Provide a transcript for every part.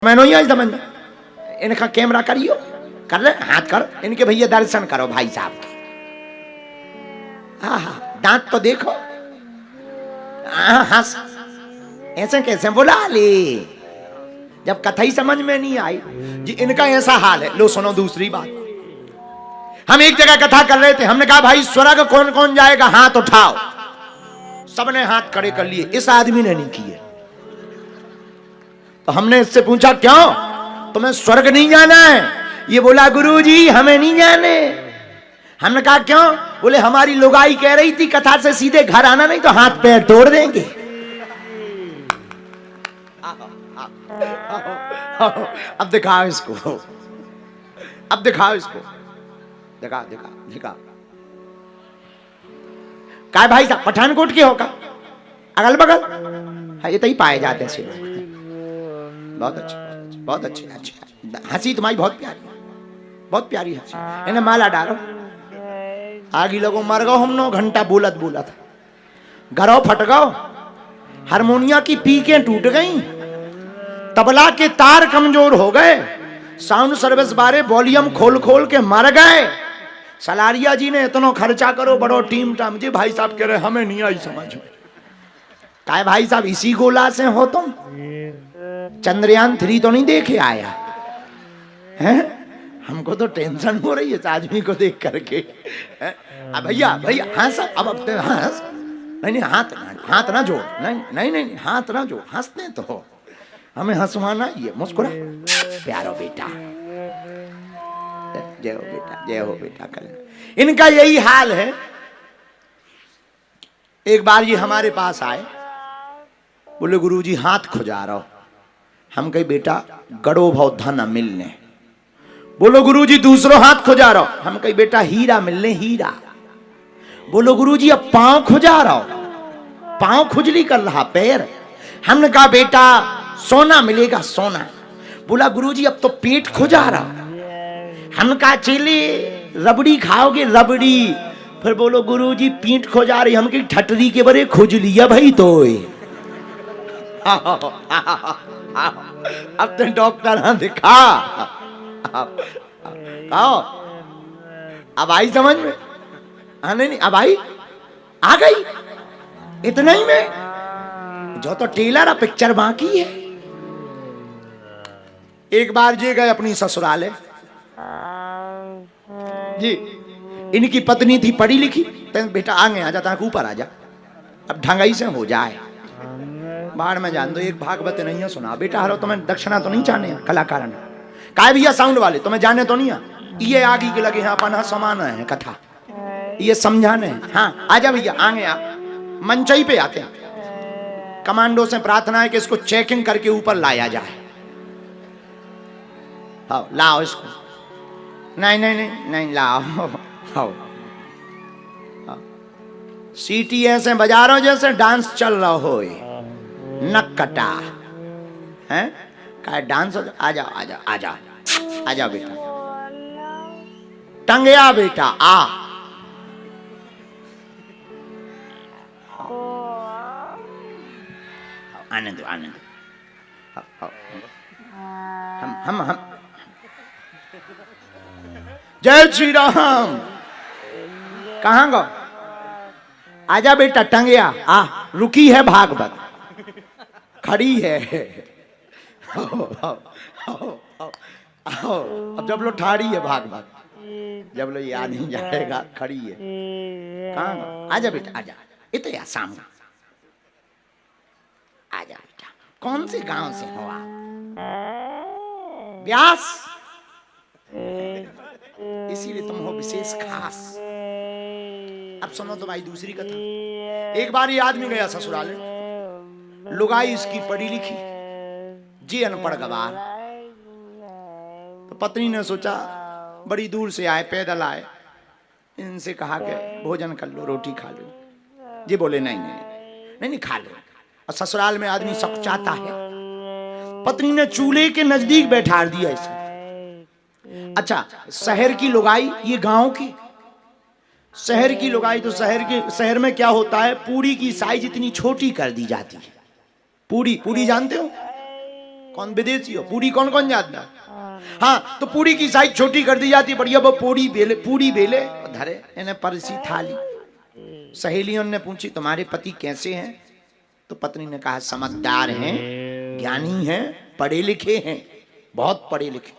मैं नहीं आई समझ में। इनका कैमरा करियो, कर ले हाथ कर, इनके भैया दर्शन करो भाई साहब के। हाँ, दांत तो देखो। हंस ऐसे कैसे बुला ले, जब कथई समझ में नहीं आई जी। इनका ऐसा हाल है। लो सुनो दूसरी बात, हम एक जगह कथा कर रहे थे, हमने कहा भाई स्वर्ग कौन कौन जाएगा हाथ उठाओ। सबने हाथ खड़े कर लिए, इस आदमी ने नहीं किए। तो हमने इससे पूछा क्यों, तुम्हें स्वर्ग नहीं जाना है? ये बोला गुरुजी हमें नहीं जाने। हमने कहा क्यों? बोले हमारी लुगाई कह रही थी कथा से सीधे घर आना, नहीं तो हाथ पैर तोड़ देंगे। अब दिखाओ इसको, अब दिखाओ इसको, दिखा दिखा दिखा। क्या भाई साहब पठानकोट के हो का? अगल बगल है, ये तो ही पाए जाते हैं लोग। बहुत अच्छे, बहुत अच्छे, अच्छे। हंसी तुम्हारी बहुत प्यारी, बहुत प्यारी हंसी। इन्हें माला डालो, आगे लोगों मर गो। हम 9 घंटा बोलत बोलत घरों फट गो, हारमोनिया की पीकें टूट गई, तबला के तार कमजोर हो गए, साउंड सर्विस बारे वॉल्यूम खोल खोल के मर गए। सलारिया जी ने इतना खर्चा करो, बड़ो टीम टाम जी। भाई साहब कह रहे हमें नहीं आई समझ में। काय भाई साहब इसी गोला से हो तुम? चंद्रयान 3 तो नहीं देखे आया हैं? हमको तो टेंशन हो रही है इस आदमी को देख करके। भैया भैया हंस, अब हंस। नहीं नहीं हाथ ना जोड़, नहीं नहीं नहीं हाथ ना जोड़, हंसते तो हो, हमें हंसवाना ही है। मुस्कुरा प्यारो बेटा, जय हो बेटा, जय हो बेटा। कल इनका यही हाल है। एक बार ये हमारे पास आए, बोले गुरुजी हाथ खुजा रहा हो। हम कहे बेटा गड़ो भाव धन मिलने। बोलो गुरुजी दूसरो हाथ खुजा रहा हो। हम कहे बेटा हीरा मिलने, हीरा। बोलो गुरुजी अब पांव खुजा रहा हो, पांव खुजली कर रहा पैर। हमने कहा बेटा सोना मिलेगा, सोना। बोला गुरुजी अब तो पेट खुजा रहा। हम कहा चेले रबड़ी खाओगे, रबड़ी। फिर बोलो गुरुजी पीठ खुजा रही। हम कही ठटरी के बरे खुजली है भाई तो। अब तो डॉक्टर दिखा, आओ अब आई समझ में? हाँ नहीं अब आई, आ गई इतना ही में। जो तो टेलर पिक्चर बाकी है। एक बार जी गए अपनी ससुराले जी। इनकी पत्नी थी पढ़ी लिखी, तो बेटा आगे आ जाता, ऊपर आ जा, अब ढंगाई से हो जाए। बाहर में जान दो, एक भागवत नहीं है सुना। बेटा हरो तुम्हें दक्षिणा तो नहीं चाहने कलाकार काय भैया साउंड वाले तुम्हें जाने तो नहीं है। ये आगे के लगे अपना समान है कथा, ये समझाने। हाँ आजा भैया आगे आ, मंचई पे आते हैं। कमांडो से प्रार्थना है कि इसको चेकिंग करके ऊपर लाया जाए। हाँ लाओ इसको। नहीं नहीं नहीं नहीं लाओ। हाँ सीटी ऐसे बजा रहे हो जैसे डांस चल रहा हो, नक कटा है का डांस। आजा आजा आजा आजा बेटा, टंगया बेटा आ। आनंद आनंद। हम जय श्री राम। कहाँ गो? आजा बेटा टंगया आ। रुकी है भागवत, खड़ी है। अब जब लो ठाड़ी है भागवत, जब लो याद नहीं जाएगा, खड़ी है। कहाँ? आजा बेटा आजा, इतने या शाम आजा बेटा। कौन से गांव से हो आप? व्यास, इसीलिए तुम हो विशेष खास। अब सुनो तो भाई दूसरी कथा। एक बार ये आदमी गया ससुराल, लुगाई इसकी पढ़ी लिखी जी, अनपढ़ गवार। तो पत्नी ने सोचा बड़ी दूर से आए, पैदल आए, इनसे कहा कि भोजन कर लो, रोटी खा लो। जी बोले नहीं नहीं नहीं नहीं खा लो। और ससुराल में आदमी सब चाहता है। पत्नी ने चूल्हे के नजदीक बैठा दिया इसे। अच्छा शहर की लुगाई, ये गांव की शहर की लुगाई। तो शहर में क्या होता है, पूरी की साइज इतनी छोटी कर दी जाती है। पूरी पूरी जानते हो? कौन विदेशी हो? पूरी कौन कौन जानता? हाँ, तो पूरी की साइज छोटी कर दी जाती, बढ़िया वो पूरी बेले धरे इन्हें परसी थाली। सहेलियों ने पूछी तुम्हारे पति कैसे हैं? तो पत्नी ने कहा समझदार हैं, ज्ञानी हैं, पढ़े लिखे हैं, बहुत पढ़े लिखे।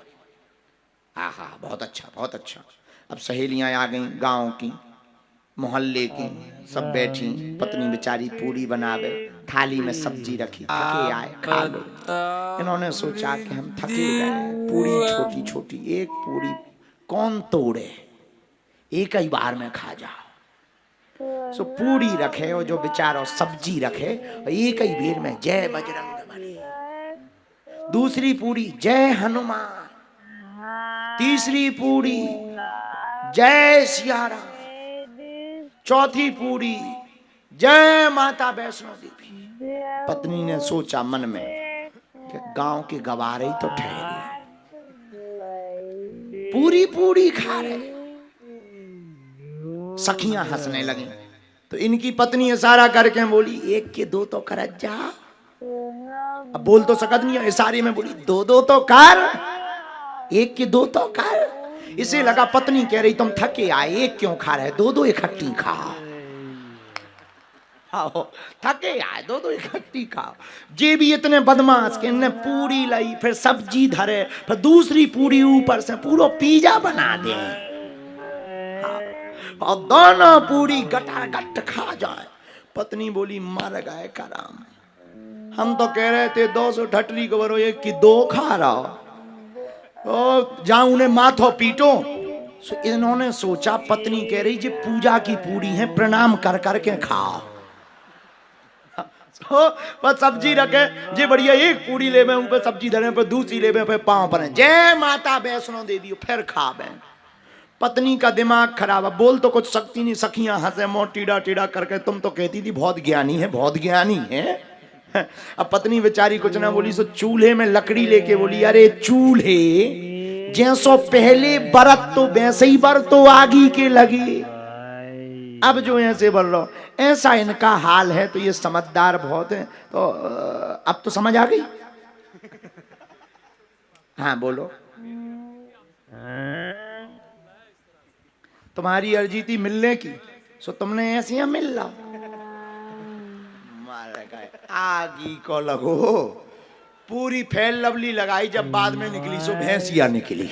आहा, बहुत अच्छा, बहुत अच्छा। अब सहेलियां आ गईं, गांव की, मोहल्ले की, सब बैठी। पत्नी बेचारी पूरी बनावे, थाली में सब्जी रखी, थके आए, खा लो। इन्होंने सोचा कि हम थके गए, पूरी छोटी छोटी, एक पूरी कौन तोड़े, एक ही बार में खा जाओ। सो पूरी रखे और जो बेचारा सब्जी रखे, एक ही बेर में जय बजरंगबली, दूसरी पूरी जय हनुमान, तीसरी पूरी जय सिया राम, चौथी पूरी जय माता वैष्णो देवी। पत्नी ने सोचा मन में कि गांव के गवारे ही तो ठहरे, पूरी पूरी खा रहे। सखियां हंसने लगी, तो इनकी पत्नी इशारा करके बोली एक के दो तो कर जा। अब बोल तो सकत नहीं है, इशारे में बोली दो दो तो कर, एक के दो तो कर। इसे लगा पत्नी कह रही तुम थके आए, एक क्यों खा रहे, दो दो इकट्ठी खाओ। थके आए, दो दो इकट्ठी खाओ। जे भी इतने बदमाश के इनने पूरी लाई, फिर सब्जी धरे, फिर दूसरी पूरी ऊपर से पूरा पिज्जा बना दे, और दोनों पूरी गटागट खा जाए। पत्नी बोली मर गए कराम, हम तो कह रहे थे 200 ठटरी कवर हो, एक की दो खा रहा हो, जाऊं उन्हें माथो पीटो। इन्होंने सोचा पत्नी कह रही जी पूजा की पूरी है, प्रणाम कर करके खाओ। बस सब्जी रखे जी बढ़िया, एक पूरी ले में ऊपर सब्जी धरे, पर दूसरी ले में पांव पर जय माता वैष्णो देवी, फिर खा बे। पत्नी का दिमाग खराब है, बोल तो कुछ सकती नहीं। सखियां हंसे मोह टीड़ा टीड़ा करके, तुम तो कहती थी बहुत ज्ञानी है, बहुत ज्ञानी है। अब पत्नी बेचारी कुछ ना बोली, सो चूल्हे में लकड़ी लेके बोली अरे चूल्हे जैसो पहले बरत तो वैसे ही बर तो आगी के लगी, अब जो ऐसे बोल रहा हूं ऐसा इनका हाल है। तो ये समझदार बहुत है, तो अब तो समझ आ गई। हाँ बोलो, तुम्हारी अर्जी थी मिलने की, सो तुमने ऐसे ही मिल ला। आगी को लगो, पूरी फैल लवली लगाई, जब बाद में निकली सो भैंसिया निकली।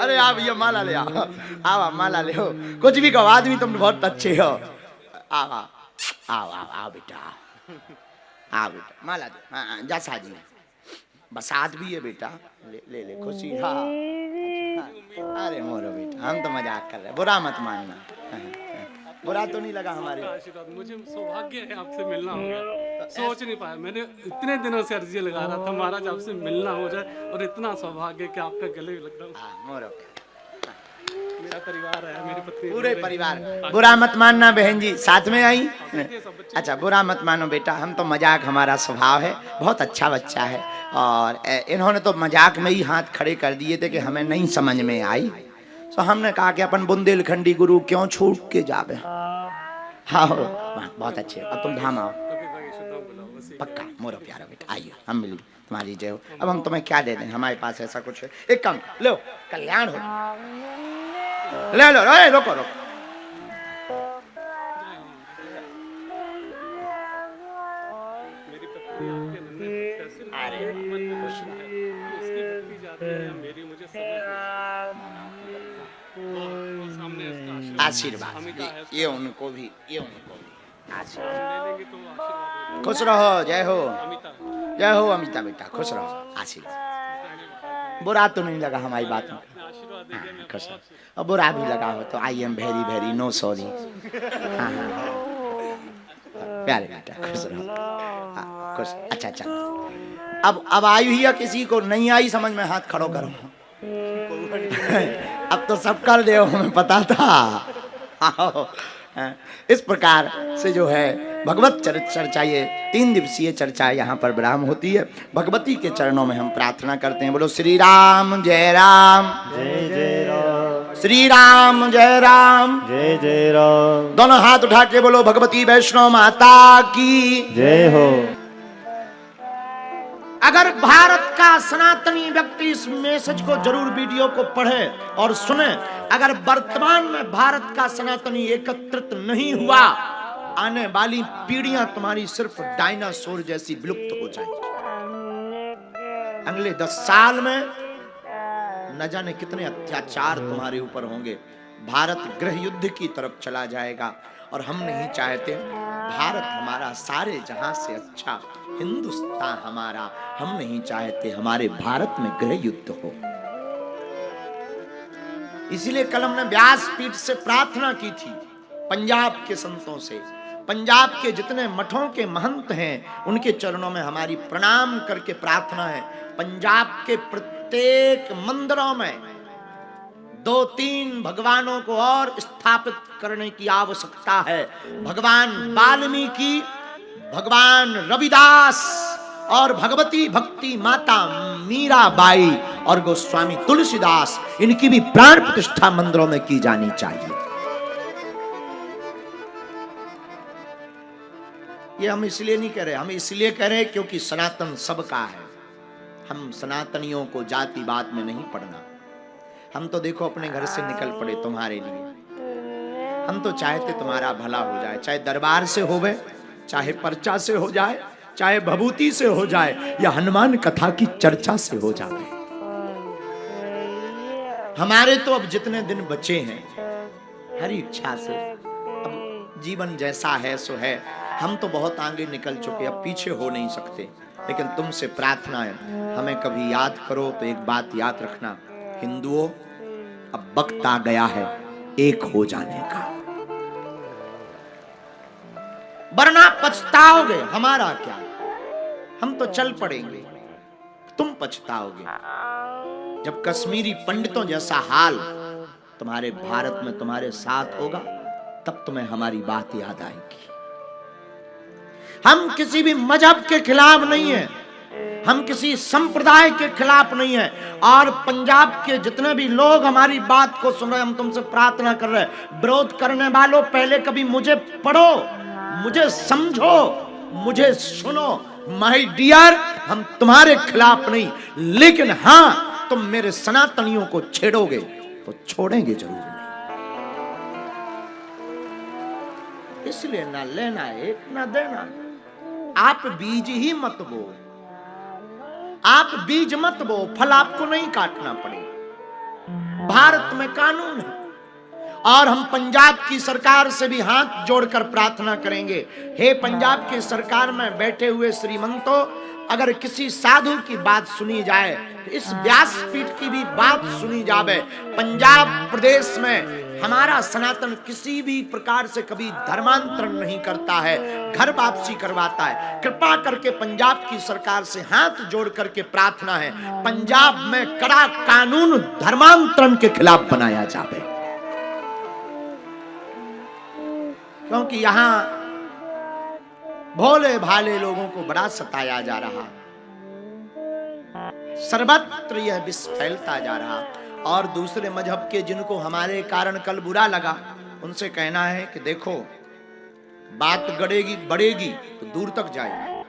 अरे आप ये माला ले आओ, आओ माला ले हो, कुछ भी कहो, आदमी तुम बहुत अच्छे हो। आओ आओ आओ आओ आओ बेटा, आओ बेटा माला दो। हाँ जा साजी, बसात भी है बेटा, ले ले ले खुशी। हाँ अरे मोरो बेटा, हम तो मजाक कर रहे हैं, बुरा मत मानना। बुरा तो नहीं लगा हमारे। आशीर्वाद, मुझे सौभाग्य है आपसे मिलना हो गया, सोच नहीं पाया। मैंने इतने दिनों से अर्जी लगा रहा था महाराज आपसे मिलना हो जाए, और इतना सौभाग्य कि आपका गले लग रहा हूँ। मोरो मेरा परिवार है, मेरी पत्नी, पूरे परिवार। बुरा मत मानना बहन जी, साथ में आई। अच्छा बुरा मत मानो बेटा, हम तो मजाक हमारा स्वभाव है, बहुत अच्छा बच्चा है। और इन्होंने तो मजाक में ही हाथ खड़े कर दिए थे कि हमें नहीं समझ में आई, तो हमने कहा कि अपन बुंदेलखंडी गुरु क्यों छूट के जावे। हाँ बहुत अच्छे, अब तुम धाम आओ पक्का। मोरो प्यारा बेटा आइए, हम मिली, तुम्हारी जय हो। अब हम तुम्हें क्या दे दें, हमारे पास ऐसा कुछ है। एक काम लो, कल्याण हो, ले लो। अरे रोको रोको, मेरी पत्नी आपके नन्हे कैसे उसकी भक्ति जाती है मेरी, मुझे सामने आशीर्वाद ये उनको भी, ये उनको भी आशीर्वाद। लेंगे तो आशीर्वाद। खुश रहो, जय हो, जय हो अमिता बेटा, खुश रहो, आशीर्वाद। बुरा तो नहीं लगा हमारी बात में, खुश रहो। और बुरा भी लगा हो तो I am very very no sorry. हाँ प्यारे बेटा खुश रहो, खुश। अच्छा अच्छा, अब आई हुई है किसी को नहीं आई समझ में, हाथ खड़ो करो। अब तो सब कर दे, हमें पता था। इस प्रकार से जो है भगवत चर्चा, ये 3 दिवसीय चर्चा यहाँ पर विराम होती है। भगवती के चरणों में हम प्रार्थना करते हैं। बोलो श्री राम जय राम, जय जय राम, श्री राम जय राम, जय जय राम। दोनों हाथ उठा के बोलो भगवती वैष्णो माता की जय हो। अगर भारत का सनातनी व्यक्ति इस मैसेज को जरूर वीडियो को पढ़े और सुने, अगर वर्तमान में भारत का सनातनी एकत्रित नहीं हुआ, आने वाली पीढ़ियां तुम्हारी सिर्फ डायनासोर जैसी विलुप्त हो जाएंगी। अगले 10 साल में न जाने कितने अत्याचार तुम्हारे ऊपर होंगे। भारत गृह युद्ध की तरफ चला जाएगा और हम नहीं चाहते। भारत हमारा सारे जहां से अच्छा, हिंदुस्तान हमारा, हम नहीं चाहते हमारे भारत में गृह युद्ध हो। इसीलिए कल हमने व्यासपीठ से प्रार्थना की थी, पंजाब के संतों से, पंजाब के जितने मठों के महंत हैं उनके चरणों में हमारी प्रणाम करके प्रार्थना है। पंजाब के प्रत्येक मंदिरों में 2-3 भगवानों को और स्थापित करने की आवश्यकता है। भगवान वाल्मीकि, भगवान रविदास और भगवती भक्ति माता मीराबाई और गोस्वामी तुलसीदास, इनकी भी प्राण प्रतिष्ठा मंदिरों में की जानी चाहिए। ये हम इसलिए नहीं कह रहे, हम इसलिए कह रहे क्योंकि सनातन सबका है। हम सनातनियों को जातिवाद में नहीं पढ़ना। हम तो देखो अपने घर से निकल पड़े तुम्हारे लिए। हम तो चाहते तुम्हारा भला हो जाए, चाहे दरबार से होवे, चाहे पर्चा से हो जाए, चाहे भभूति से हो जाए, या हनुमान कथा की चर्चा से हो जाए। हमारे तो अब जितने दिन बचे हैं, हरी इच्छा से, अब जीवन जैसा है सो है। हम तो बहुत आगे निकल चुके, अब पीछे हो नहीं सकते। लेकिन तुमसे प्रार्थना है, हमें कभी याद करो तो एक बात याद रखना, हिंदुओं, अब वक्त आ गया है एक हो जाने का, वरना पछताओगे। हमारा क्या, हम तो चल पड़ेंगे, तुम पछताओगे। जब कश्मीरी पंडितों जैसा हाल तुम्हारे भारत में तुम्हारे साथ होगा, तब तुम्हें हमारी बात याद आएगी। हम किसी भी मजहब के खिलाफ नहीं है, हम किसी संप्रदाय के खिलाफ नहीं है। और पंजाब के जितने भी लोग हमारी बात को सुन रहे, हम तुमसे प्रार्थना कर रहे हैं, विरोध करने वालों, पहले कभी मुझे पढ़ो, मुझे समझो, मुझे सुनो। माय डियर, हम तुम्हारे खिलाफ नहीं, लेकिन हाँ, तुम मेरे सनातनियों को छेड़ोगे तो छोड़ेंगे जरूर नहीं। इसलिए ना लेना एक ना देना। आप बीज ही मत बो, आप बीज मत बो, फल आपको नहीं काटना पड़ेगा। भारत में कानून है। और हम पंजाब की सरकार से भी हाथ जोड़कर प्रार्थना करेंगे, हे पंजाब की सरकार में बैठे हुए श्रीमंतों, अगर किसी साधु की बात सुनी जाए तो इस व्यासपीठ की भी बात सुनी जावे। पंजाब प्रदेश में हमारा सनातन किसी भी प्रकार से कभी धर्मांतरण नहीं करता है, घर वापसी करवाता है। कृपा करके पंजाब की सरकार से हाथ जोड़ करके प्रार्थना है, पंजाब में कड़ा कानून धर्मांतरण के खिलाफ बनाया जावे। क्योंकि यहां भोले भाले लोगों को बड़ा सताया जा रहा, सर्वत्र यह विष फैलता जा रहा। और दूसरे मजहब के जिनको हमारे कारण कल बुरा लगा, उनसे कहना है कि देखो, बात गड़ेगी बढ़ेगी तो दूर तक जाएगी,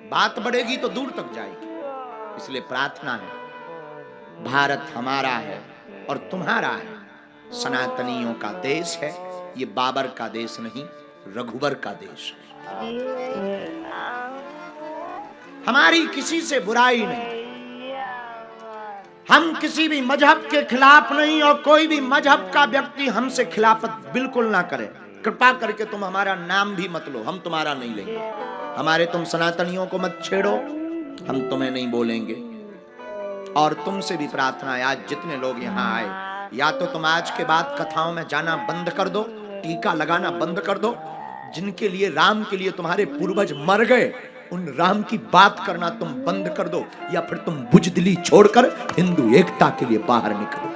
बात बढ़ेगी तो दूर तक जाएगी। इसलिए प्रार्थना है, भारत हमारा है और तुम्हारा है, सनातनियों का देश है। ये बाबर का देश नहीं, रघुवर का देश है। हमारी किसी से बुराई नहीं, हम किसी भी मजहब के खिलाफ नहीं, और कोई भी मजहब का व्यक्ति हमसे खिलाफत बिल्कुल ना करे। कृपा करके तुम हमारा नाम भी मत लो, हम तुम्हारा नहीं लेंगे। हमारे तुम सनातनियों को मत छेड़ो, हम तुम्हें नहीं बोलेंगे। और तुमसे भी प्रार्थना है, आज जितने लोग यहाँ आए, या तो तुम आज के बाद कथाओं में जाना बंद कर दो, टीका लगाना बंद कर दो। जिनके लिए, राम के लिए तुम्हारे पूर्वज मर गए, उन राम की बात करना तुम बंद कर दो, या फिर तुम बुजदिली छोड़कर हिंदू एकता के लिए बाहर निकलो।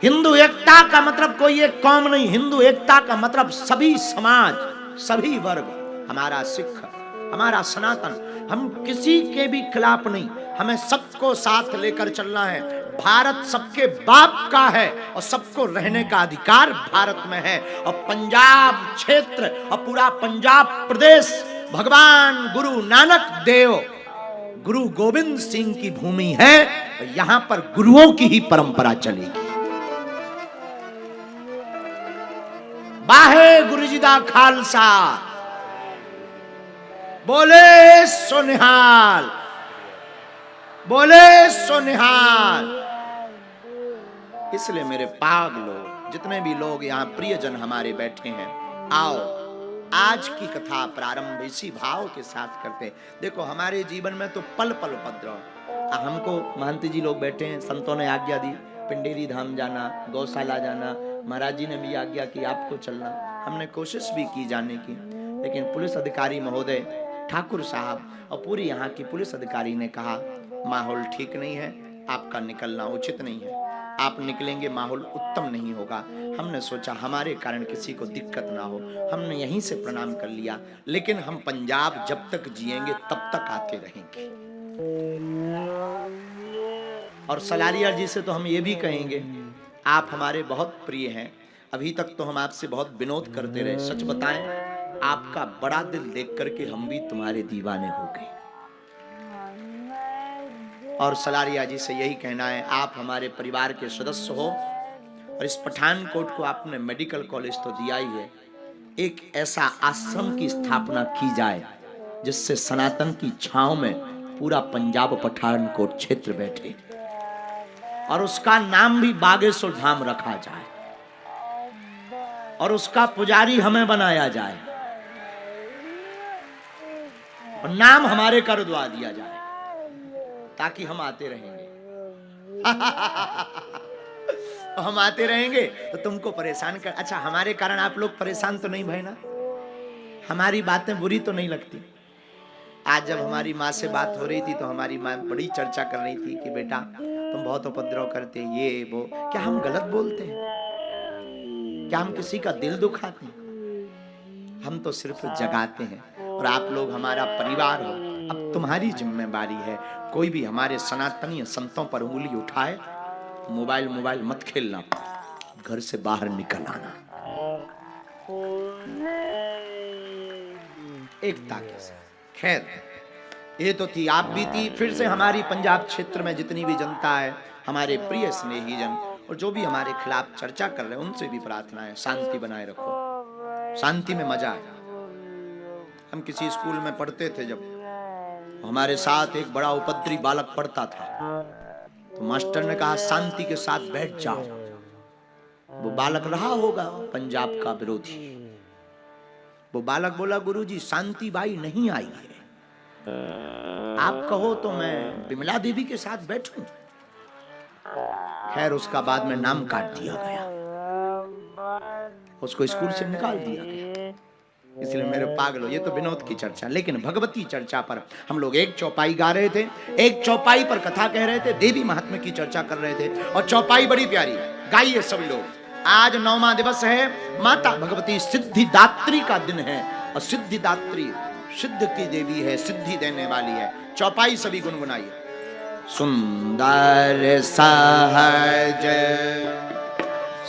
हिंदू एकता का मतलब कोई एक कौम नहीं, हिंदू एकता का मतलब सभी समाज, सभी वर्ग। हमारा सिख, हमारा सनातन, हम किसी के भी खिलाफ नहीं, हमें सबको साथ लेकर चलना है। भारत सबके बाप का है और सबको रहने का अधिकार भारत में है। और पंजाब क्षेत्र और पूरा पंजाब प्रदेश भगवान गुरु नानक देव, गुरु गोविंद सिंह की भूमि है। यहां पर गुरुओं की ही परंपरा चलेगी। बाहे गुरु जी दा खालसा, बोले सोनिहाल, बोले सोनिहाल। इसलिए मेरे पाग लोग, जितने भी लोग यहाँ प्रियजन हमारे बैठे हैं, आओ आज की कथा प्रारंभ इसी भाव के साथ करते। देखो हमारे जीवन में तो पल पल उपद्रव। हमको महंत जी लोग बैठे हैं, संतों ने आज्ञा दी पिंडेरी धाम जाना, गौशाला जाना, महाराज जी ने भी आज्ञा की आपको चलना। हमने कोशिश भी की जाने की, लेकिन पुलिस अधिकारी महोदय, ठाकुर साहब और पूरी यहाँ की पुलिस अधिकारी ने कहा माहौल ठीक नहीं है, आपका निकलना उचित नहीं है, आप निकलेंगे माहौल उत्तम नहीं होगा। हमने सोचा हमारे कारण किसी को दिक्कत ना हो, हमने यहीं से प्रणाम कर लिया। लेकिन हम पंजाब जब तक जिएंगे तब तक आते रहेंगे। और सलारिया जी से तो हम ये भी कहेंगे, आप हमारे बहुत प्रिय हैं। अभी तक तो हम आपसे बहुत विनोद करते रहे। सच बताएं, आपका बड़ा दिल देख करके हम भी तुम्हारे दीवाने हो गए। और सलारिया जी से यही कहना है, आप हमारे परिवार के सदस्य हो और इस पठानकोट को आपने मेडिकल कॉलेज तो दिया ही है, एक ऐसा आश्रम की स्थापना की जाए जिससे सनातन की छांव में पूरा पंजाब पठानकोट क्षेत्र बैठे और उसका नाम भी बागेश्वर धाम रखा जाए और उसका पुजारी हमें बनाया जाए और नाम हमारे कर द्वा दिया जाए ताकि हम आते रहेंगे। हम आते रहेंगे तो तुमको परेशान कर। अच्छा, हमारे कारण आप लोग परेशान तो नहीं भय ना? हमारी बातें बुरी तो नहीं लगती? आज जब हमारी माँ से बात हो रही थी तो हमारी माँ बड़ी चर्चा कर रही थी कि बेटा तुम बहुत उपद्रव करते, ये वो। क्या हम गलत बोलते हैं? क्या हम किसी का दिल दुखाते हैं? हम तो सिर्फ जगाते हैं और आप लोग हमारा परिवार हो। अब तुम्हारी जिम्मेदारी है, कोई भी हमारे सनातनी संतों पर उंगली उठाए, मोबाइल मत खेलना, घर से बाहर निकल आना एकता के साथ। खैर, ये तो थी, आप भी थी। फिर से हमारी पंजाब क्षेत्र में जितनी भी जनता है, हमारे प्रिय स्नेही जन और जो भी हमारे खिलाफ चर्चा कर रहे हैं, उनसे भी प्रार्थना है शांति बनाए रखो। शांति में मजा है। हम किसी स्कूल में पढ़ते थे, जब हमारे साथ एक बड़ा उपद्रवी बालक पढ़ता था तो मास्टर ने कहा शांति के साथ बैठ जाओ। वो बालक रहा होगा पंजाब का विरोधी। वो बालक बोला, गुरुजी शांति बाई नहीं आई है, आप कहो तो मैं विमला देवी के साथ बैठूं। खैर, उसका बाद में नाम काट दिया गया, उसको स्कूल से निकाल दिया गया। इसलिए मेरे पागलो, ये तो विनोद की चर्चा। लेकिन भगवती चर्चा पर हम लोग एक चौपाई गा रहे थे, एक चौपाई पर कथा कह रहे थे, देवी महात्म्य की चर्चा कर रहे थे और चौपाई बड़ी प्यारी। गाइए सब लोग। आज 9वां दिवस है, माता भगवती सिद्धिदात्री का दिन है और सिद्धिदात्री सिद्ध की देवी है, सिद्धि देने वाली है। चौपाई सभी गुनगुनाइए। सुंदर सहज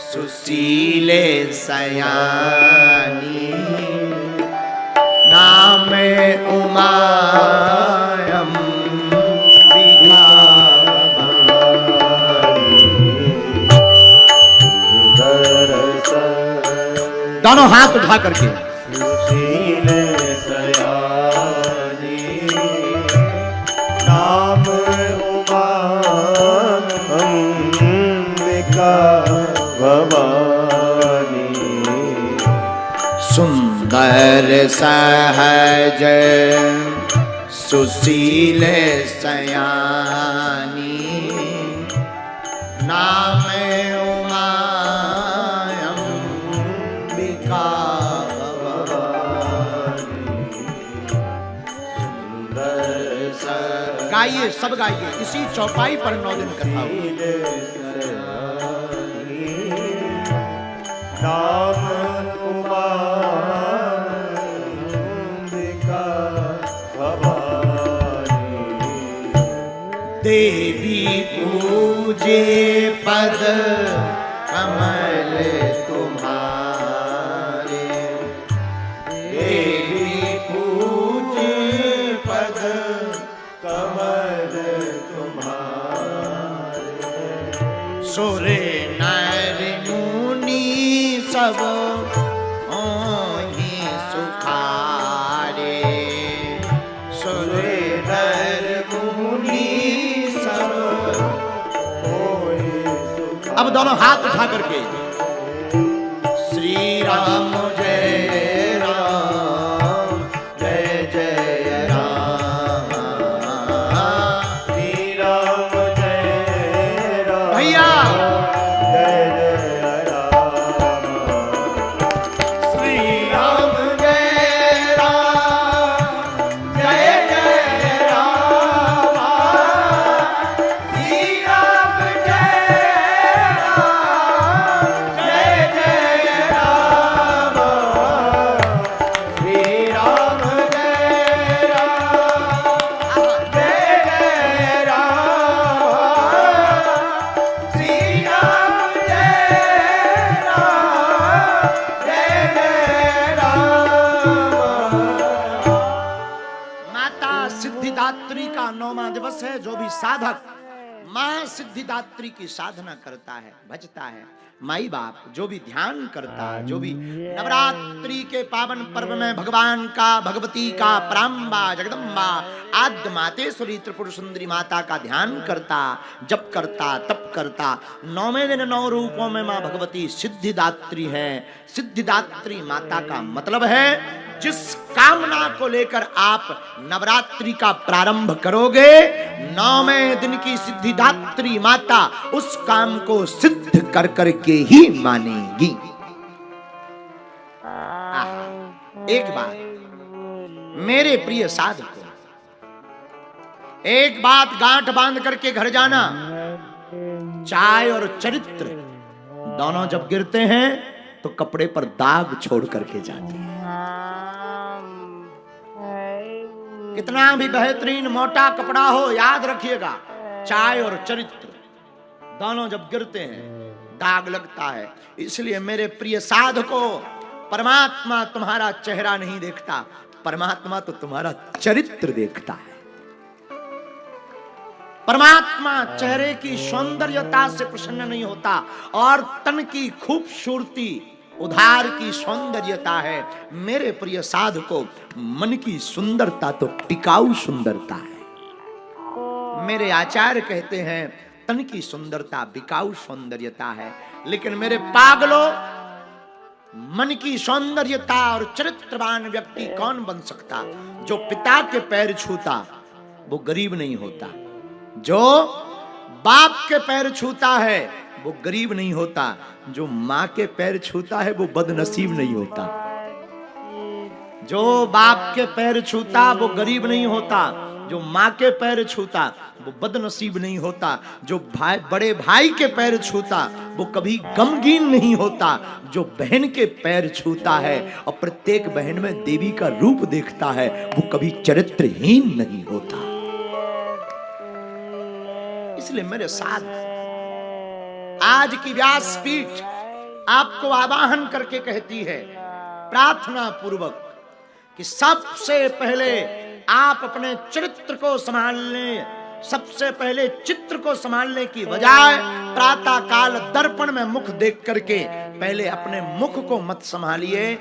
सुशीले सयानी, नाम उमा अंबिका भवानी। दोनों हाथ उठा करके सुशीले सयानी, नाम उमा अंबिका भवानी। सुंदर सहज सुशीले सयानी, नाम उमा अंबिका भवानी। गाइए, सब गाइए। इसी चौपाई पर 9 दिन कथा हुई। नाम उमा अंबिका भवानी। देवी पूजे पद कमल तुम्हारे, देवी पूजे पद कमल तुम्हारे। सुर नर मुनि सब ओहि सुखारे, सुर नर मुनि सब होए सुख। अब दोनों हाथ उठा करके श्री राम जय राम जय जय राम, श्री राम जय राम भैया जय जय राम। श्री राम जय राम जय जय राम, श्री राम जय राम जय जय राम, श्री राम जय राम जय जय राम, श्री राम जय राम जय जय राम। माता सिद्धिदात्री का 9वां दिवस है। जो भी साधक मां सिद्धिदात्री की साधना करता है, भजता है, माई बाप जो भी ध्यान करता है, जो भी नवरात्रि के पावन पर्व में भगवान का, भगवती का, प्राम्बा जगदम्बा आद्य मातेश्वरी त्रिपुर सुंदरी माता का ध्यान करता, जप करता, तप करता, 9वें दिन 9 रूपों में मां भगवती सिद्धिदात्री है। सिद्धिदात्री माता का मतलब है जिस कामना को लेकर आप नवरात्रि का प्रारंभ करोगे, 9वें दिन की सिद्धिदात्री माता उस काम को सिद्ध कर करके ही मानेगी। एक बात मेरे प्रिय साधकों, एक बात गांठ बांध करके घर जाना, चाय और चरित्र दोनों जब गिरते हैं तो कपड़े पर दाग छोड़ करके जाते हैं। कितना भी बेहतरीन मोटा कपड़ा हो, याद रखिएगा चाय और चरित्र दोनों जब गिरते हैं दाग लगता है। इसलिए मेरे प्रिय साधकों, परमात्मा तुम्हारा चेहरा नहीं देखता, परमात्मा तो तुम्हारा चरित्र देखता है। परमात्मा चेहरे की सौंदर्यता से प्रसन्न नहीं होता, और तन की खूबसूरती उधार की सौंदर्यता है। मेरे प्रिय साधकों, मन की सुंदरता तो टिकाऊ सुंदरता है। मेरे आचार्य कहते हैं तन की सुंदरता बिकाऊ सौंदर्यता है। लेकिन मेरे पागलों, मन की सौंदर्यता और चरित्रवान व्यक्ति कौन बन सकता? जो पिता के पैर छूता वो गरीब नहीं होता, जो बाप के पैर छूता है वो गरीब नहीं होता, जो माँ के पैर छूता है वो बदनसीब नहीं होता। जो बाप के पैर छूता वो गरीब नहीं होता, जो माँ के पैर छूता वो बदनसीब नहीं होता, जो भाई बड़े भाई के पैर छूता वो कभी गमगीन नहीं होता, जो बहन के पैर छूता है और प्रत्येक बहन में देवी का रूप देखता है वो कभी चरित्रहीन नहीं होता। इसलिए मेरे साथ आज की व्यासपीठ आपको आवाहन करके कहती है प्रार्थना पूर्वक कि सबसे पहले आप अपने चरित्र को संभाल लें। सबसे पहले चित्र को संभालने की बजाय प्रातः काल दर्पण में मुख देख करके पहले अपने मुख को मत संभालिए,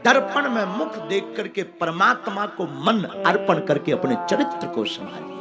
दर्पण में मुख देख करके परमात्मा को मन अर्पण करके अपने चरित्र को संभालिए।